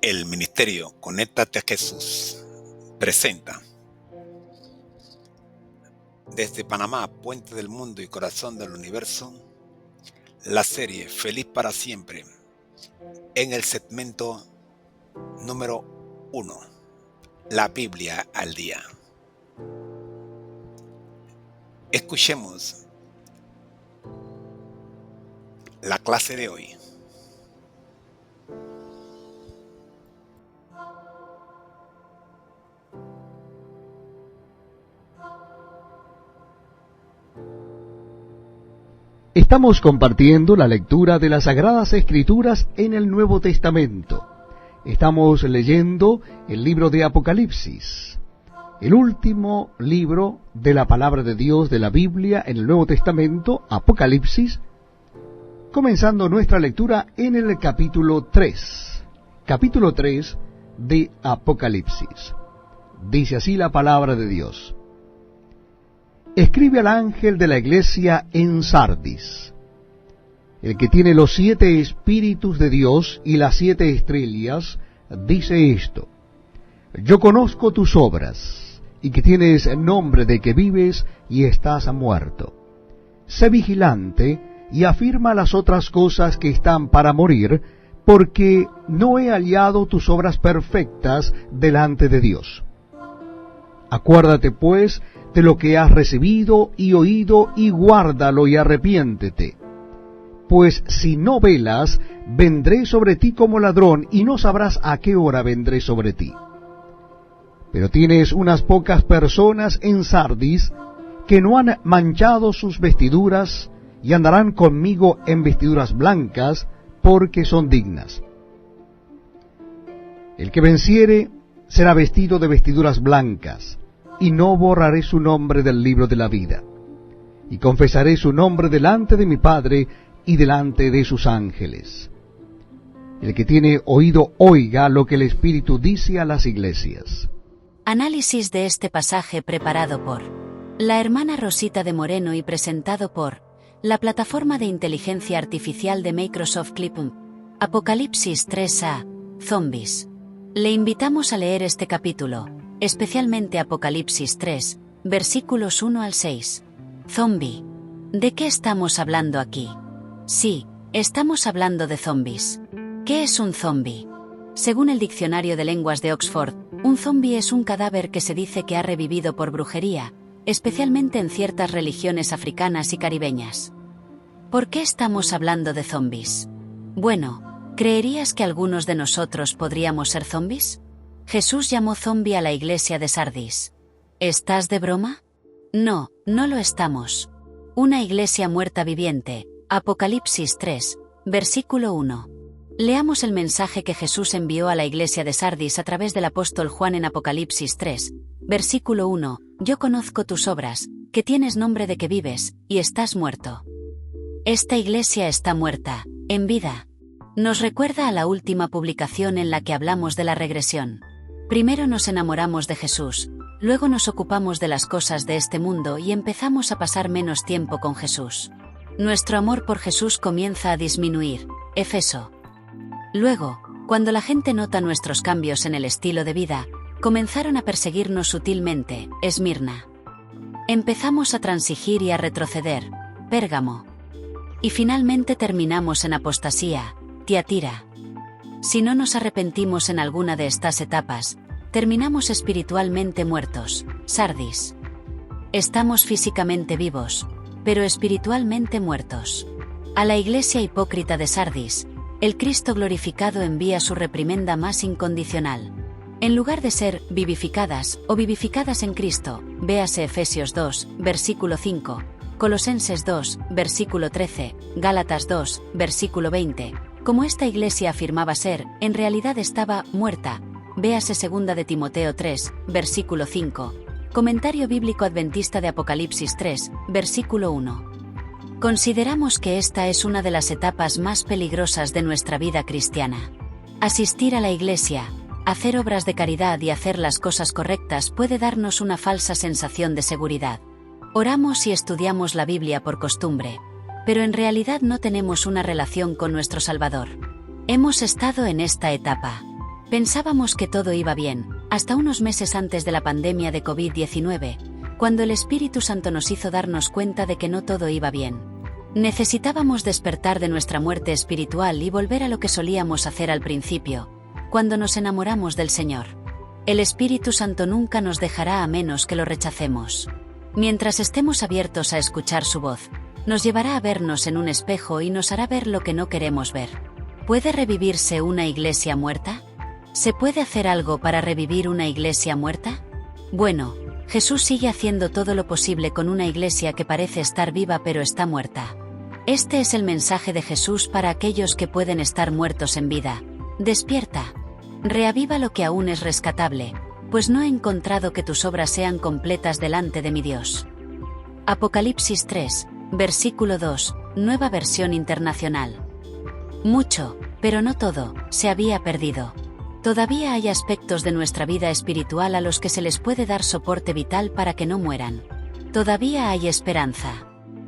El Ministerio Conéctate a Jesús presenta desde Panamá, puente del mundo y corazón del universo, la serie Feliz para Siempre, en el segmento número 1, la Biblia al día. Escuchemos la clase de hoy. Estamos compartiendo la lectura de las Sagradas Escrituras en el Nuevo Testamento. Estamos leyendo el libro de Apocalipsis, el último libro de la Palabra de Dios de la Biblia en el Nuevo Testamento, Apocalipsis, comenzando nuestra lectura en el capítulo 3 de Apocalipsis. Dice así la Palabra de Dios. Escribe al ángel de la iglesia en Sardis, el que tiene los 7 espíritus de Dios y las 7 estrellas, dice esto: Yo conozco tus obras, y que tienes nombre de que vives y estás muerto. Sé vigilante y afirma las otras cosas que están para morir, porque no he hallado tus obras perfectas delante de Dios. Acuérdate, pues, de lo que has recibido y oído, y guárdalo y arrepiéntete. Pues si no velas, vendré sobre ti como ladrón, y no sabrás a qué hora vendré sobre ti. Pero tienes unas pocas personas en Sardis que no han manchado sus vestiduras, y andarán conmigo en vestiduras blancas, porque son dignas. El que venciere será vestido de vestiduras blancas, y no borraré su nombre del libro de la vida. Y confesaré su nombre delante de mi Padre y delante de sus ángeles. El que tiene oído, oiga lo que el Espíritu dice a las iglesias. Análisis de este pasaje preparado por la hermana Rosita de Moreno y presentado por la plataforma de inteligencia artificial de Microsoft Clipum. Apocalipsis 3a. Zombies. Le invitamos a leer este capítulo, especialmente Apocalipsis 3, versículos 1 al 6. Zombie. ¿De qué estamos hablando aquí? Sí, estamos hablando de zombies. ¿Qué es un zombie? Según el Diccionario de Lenguas de Oxford, un zombie es un cadáver que se dice que ha revivido por brujería, especialmente en ciertas religiones africanas y caribeñas. ¿Por qué estamos hablando de zombies? Bueno, ¿creerías que algunos de nosotros podríamos ser zombies? Jesús llamó zombie a la iglesia de Sardis. ¿Estás de broma? No, no lo estamos. Una iglesia muerta viviente. Apocalipsis 3, versículo 1. Leamos el mensaje que Jesús envió a la iglesia de Sardis a través del apóstol Juan en Apocalipsis 3, versículo 1. Yo conozco tus obras, que tienes nombre de que vives, y estás muerto. Esta iglesia está muerta, en vida. Nos recuerda a la última publicación en la que hablamos de la regresión. Primero nos enamoramos de Jesús, luego nos ocupamos de las cosas de este mundo y empezamos a pasar menos tiempo con Jesús. Nuestro amor por Jesús comienza a disminuir. Éfeso. Luego, cuando la gente nota nuestros cambios en el estilo de vida, comenzaron a perseguirnos sutilmente. Esmirna. Empezamos a transigir y a retroceder. Pérgamo. Y finalmente terminamos en apostasía. Tiatira. Si no nos arrepentimos en alguna de estas etapas, terminamos espiritualmente muertos. Sardis. Estamos físicamente vivos, pero espiritualmente muertos. A la iglesia hipócrita de Sardis, el Cristo glorificado envía su reprimenda más incondicional. En lugar de ser vivificadas o vivificadas en Cristo, véase Efesios 2, versículo 5, Colosenses 2, versículo 13, Gálatas 2, versículo 20, como esta iglesia afirmaba ser, en realidad estaba muerta. Véase 2 de Timoteo 3, versículo 5. Comentario bíblico adventista de Apocalipsis 3, versículo 1. Consideramos que esta es una de las etapas más peligrosas de nuestra vida cristiana. Asistir a la iglesia, hacer obras de caridad y hacer las cosas correctas puede darnos una falsa sensación de seguridad. Oramos y estudiamos la Biblia por costumbre, pero en realidad no tenemos una relación con nuestro Salvador. Hemos estado en esta etapa. Pensábamos que todo iba bien, hasta unos meses antes de la pandemia de COVID-19, cuando el Espíritu Santo nos hizo darnos cuenta de que no todo iba bien. Necesitábamos despertar de nuestra muerte espiritual y volver a lo que solíamos hacer al principio, cuando nos enamoramos del Señor. El Espíritu Santo nunca nos dejará a menos que lo rechacemos. Mientras estemos abiertos a escuchar su voz, nos llevará a vernos en un espejo y nos hará ver lo que no queremos ver. ¿Puede revivirse una iglesia muerta? ¿Se puede hacer algo para revivir una iglesia muerta? Bueno, Jesús sigue haciendo todo lo posible con una iglesia que parece estar viva pero está muerta. Este es el mensaje de Jesús para aquellos que pueden estar muertos en vida. Despierta. Reaviva lo que aún es rescatable, pues no he encontrado que tus obras sean completas delante de mi Dios. Apocalipsis 3, versículo 2, Nueva Versión Internacional. Mucho, pero no todo, se había perdido. Todavía hay aspectos de nuestra vida espiritual a los que se les puede dar soporte vital para que no mueran. Todavía hay esperanza.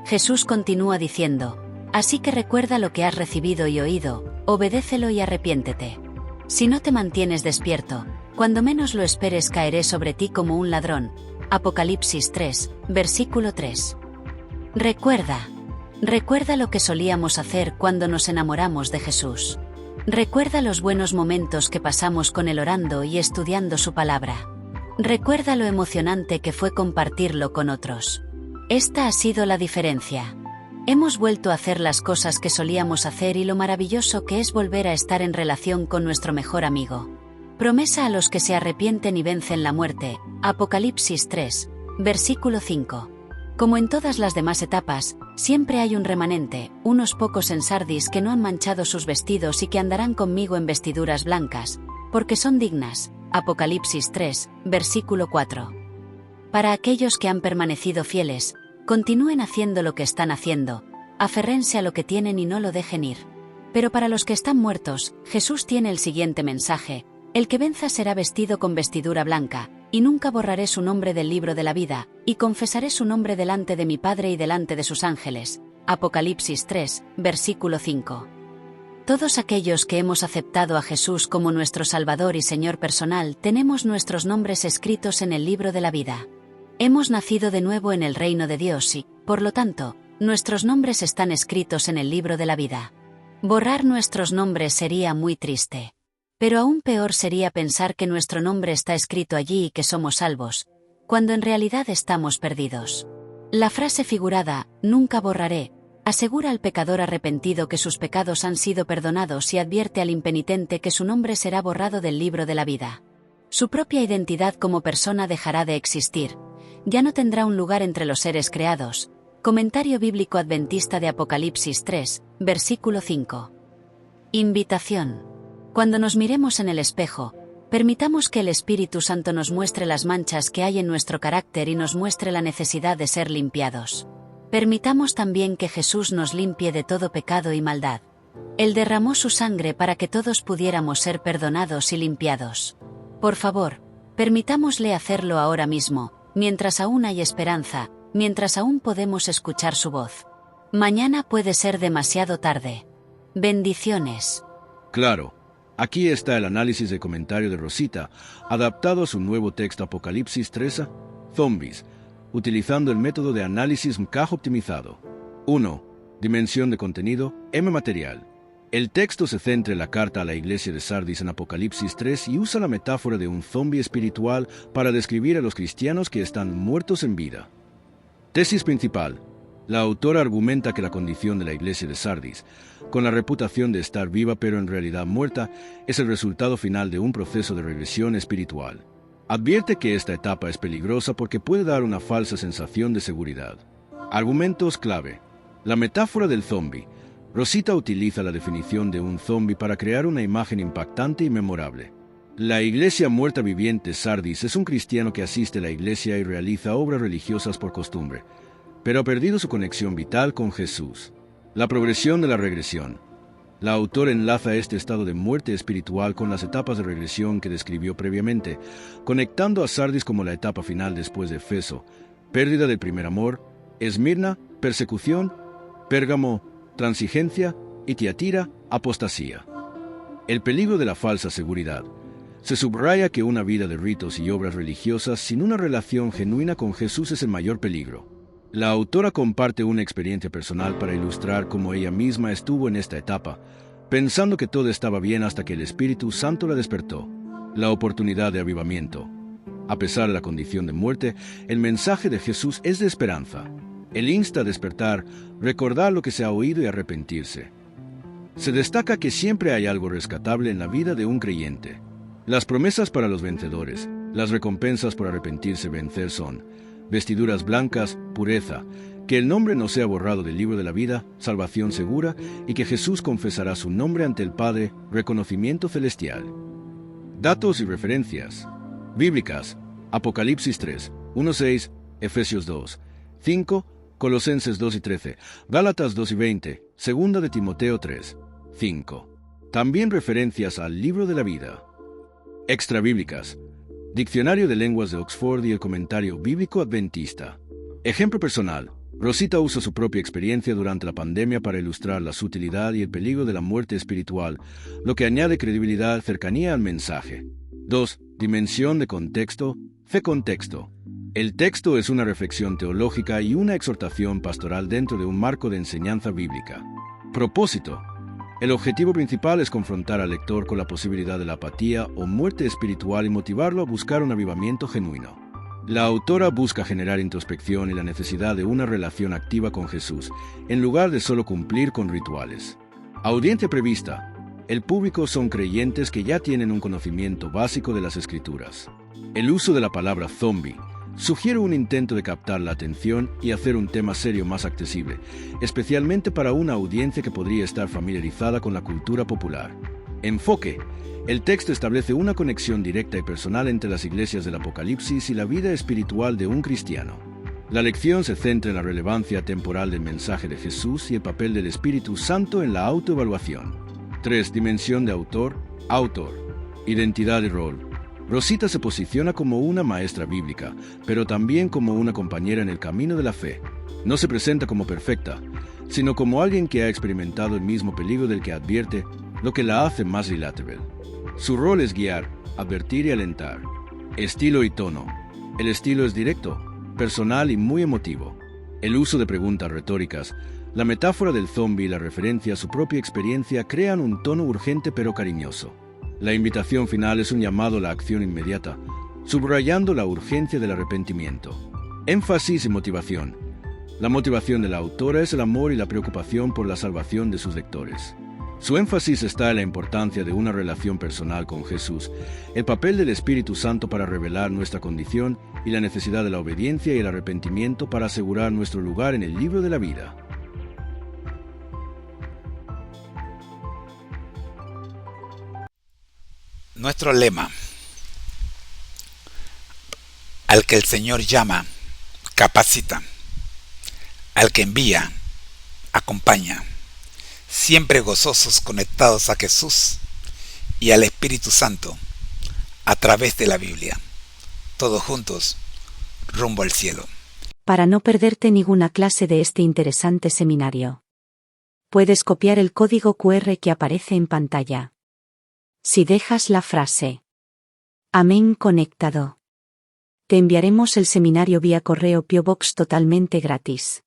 Jesús continúa diciendo, así que recuerda lo que has recibido y oído, obedécelo y arrepiéntete. Si no te mantienes despierto, cuando menos lo esperes caeré sobre ti como un ladrón. Apocalipsis 3, versículo 3. Recuerda lo que solíamos hacer cuando nos enamoramos de Jesús. Recuerda los buenos momentos que pasamos con él orando y estudiando su palabra. Recuerda lo emocionante que fue compartirlo con otros. Esta ha sido la diferencia. Hemos vuelto a hacer las cosas que solíamos hacer y lo maravilloso que es volver a estar en relación con nuestro mejor amigo. Promesa a los que se arrepienten y vencen la muerte. Apocalipsis 3, versículo 5. Como en todas las demás etapas, siempre hay un remanente, unos pocos en Sardis que no han manchado sus vestidos y que andarán conmigo en vestiduras blancas, porque son dignas. Apocalipsis 3, versículo 4. Para aquellos que han permanecido fieles, continúen haciendo lo que están haciendo, aférrense a lo que tienen y no lo dejen ir. Pero para los que están muertos, Jesús tiene el siguiente mensaje: el que venza será vestido con vestidura blanca, y nunca borraré su nombre del libro de la vida, y confesaré su nombre delante de mi Padre y delante de sus ángeles. Apocalipsis 3, versículo 5. Todos aquellos que hemos aceptado a Jesús como nuestro Salvador y Señor personal tenemos nuestros nombres escritos en el libro de la vida. Hemos nacido de nuevo en el reino de Dios y, por lo tanto, nuestros nombres están escritos en el libro de la vida. Borrar nuestros nombres sería muy triste. Pero aún peor sería pensar que nuestro nombre está escrito allí y que somos salvos, cuando en realidad estamos perdidos. La frase figurada, nunca borraré, asegura al pecador arrepentido que sus pecados han sido perdonados y advierte al impenitente que su nombre será borrado del libro de la vida. Su propia identidad como persona dejará de existir. Ya no tendrá un lugar entre los seres creados. Comentario bíblico adventista de Apocalipsis 3, versículo 5. Invitación. Cuando nos miremos en el espejo, permitamos que el Espíritu Santo nos muestre las manchas que hay en nuestro carácter y nos muestre la necesidad de ser limpiados. Permitamos también que Jesús nos limpie de todo pecado y maldad. Él derramó su sangre para que todos pudiéramos ser perdonados y limpiados. Por favor, permitámosle hacerlo ahora mismo, mientras aún hay esperanza, mientras aún podemos escuchar su voz. Mañana puede ser demasiado tarde. Bendiciones. Claro. Aquí está el análisis de comentario de Rosita, adaptado a su nuevo texto Apocalipsis 3, Zombies, utilizando el método de análisis MCAG optimizado. 1. Dimensión de contenido, M material. El texto se centra en la carta a la iglesia de Sardis en Apocalipsis 3 y usa la metáfora de un zombie espiritual para describir a los cristianos que están muertos en vida. Tesis principal. La autora argumenta que la condición de la iglesia de Sardis, con la reputación de estar viva pero en realidad muerta, es el resultado final de un proceso de regresión espiritual. Advierte que esta etapa es peligrosa porque puede dar una falsa sensación de seguridad. Argumentos clave. La metáfora del zombie. Rosita utiliza la definición de un zombie para crear una imagen impactante y memorable. La iglesia muerta viviente Sardis es un cristiano que asiste a la iglesia y realiza obras religiosas por costumbre, pero ha perdido su conexión vital con Jesús. La progresión de la regresión. La autora enlaza este estado de muerte espiritual con las etapas de regresión que describió previamente, conectando a Sardis como la etapa final después de Efeso, pérdida del primer amor, Esmirna, persecución, Pérgamo, transigencia y Tiatira, apostasía. El peligro de la falsa seguridad. Se subraya que una vida de ritos y obras religiosas sin una relación genuina con Jesús es el mayor peligro. La autora comparte una experiencia personal para ilustrar cómo ella misma estuvo en esta etapa, pensando que todo estaba bien hasta que el Espíritu Santo la despertó. La oportunidad de avivamiento. A pesar de la condición de muerte, el mensaje de Jesús es de esperanza. Él insta a despertar, recordar lo que se ha oído y arrepentirse. Se destaca que siempre hay algo rescatable en la vida de un creyente. Las promesas para los vencedores, las recompensas por arrepentirse y vencer son vestiduras blancas, pureza, que el nombre no sea borrado del libro de la vida, salvación segura, y que Jesús confesará su nombre ante el Padre, reconocimiento celestial. Datos y referencias bíblicas: Apocalipsis 3, 1-6, Efesios 2, 5, Colosenses 2 y 13, Gálatas 2 y 20, 2 de Timoteo 3, 5. También referencias al libro de la vida. Extrabíblicas: Diccionario de Lenguas de Oxford y el Comentario Bíblico Adventista. Ejemplo personal: Rosita usa su propia experiencia durante la pandemia para ilustrar la sutilidad y el peligro de la muerte espiritual, lo que añade credibilidad, cercanía al mensaje. 2. Dimensión de contexto, fe contexto. El texto es una reflexión teológica y una exhortación pastoral dentro de un marco de enseñanza bíblica. Propósito: el objetivo principal es confrontar al lector con la posibilidad de la apatía o muerte espiritual y motivarlo a buscar un avivamiento genuino. La autora busca generar introspección y la necesidad de una relación activa con Jesús, en lugar de solo cumplir con rituales. Audiencia prevista: el público son creyentes que ya tienen un conocimiento básico de las Escrituras. El uso de la palabra zombie sugiere un intento de captar la atención y hacer un tema serio más accesible, especialmente para una audiencia que podría estar familiarizada con la cultura popular. Enfoque: el texto establece una conexión directa y personal entre las iglesias del Apocalipsis y la vida espiritual de un cristiano. La lección se centra en la relevancia temporal del mensaje de Jesús y el papel del Espíritu Santo en la autoevaluación. 3. Dimensión de autor. Identidad y rol. Rosita se posiciona como una maestra bíblica, pero también como una compañera en el camino de la fe. No se presenta como perfecta, sino como alguien que ha experimentado el mismo peligro del que advierte, lo que la hace más relatable. Su rol es guiar, advertir y alentar. Estilo y tono. El estilo es directo, personal y muy emotivo. El uso de preguntas retóricas, la metáfora del zombi y la referencia a su propia experiencia crean un tono urgente pero cariñoso. La invitación final es un llamado a la acción inmediata, subrayando la urgencia del arrepentimiento. Énfasis y motivación. La motivación de la autora es el amor y la preocupación por la salvación de sus lectores. Su énfasis está en la importancia de una relación personal con Jesús, el papel del Espíritu Santo para revelar nuestra condición y la necesidad de la obediencia y el arrepentimiento para asegurar nuestro lugar en el libro de la vida. Nuestro lema: al que el Señor llama, capacita; al que envía, acompaña. Siempre gozosos, conectados a Jesús y al Espíritu Santo a través de la Biblia. Todos juntos, rumbo al cielo. Para no perderte ninguna clase de este interesante seminario, puedes copiar el código QR que aparece en pantalla. Si dejas la frase Amén conectado, te enviaremos el seminario vía correo PO Box totalmente gratis.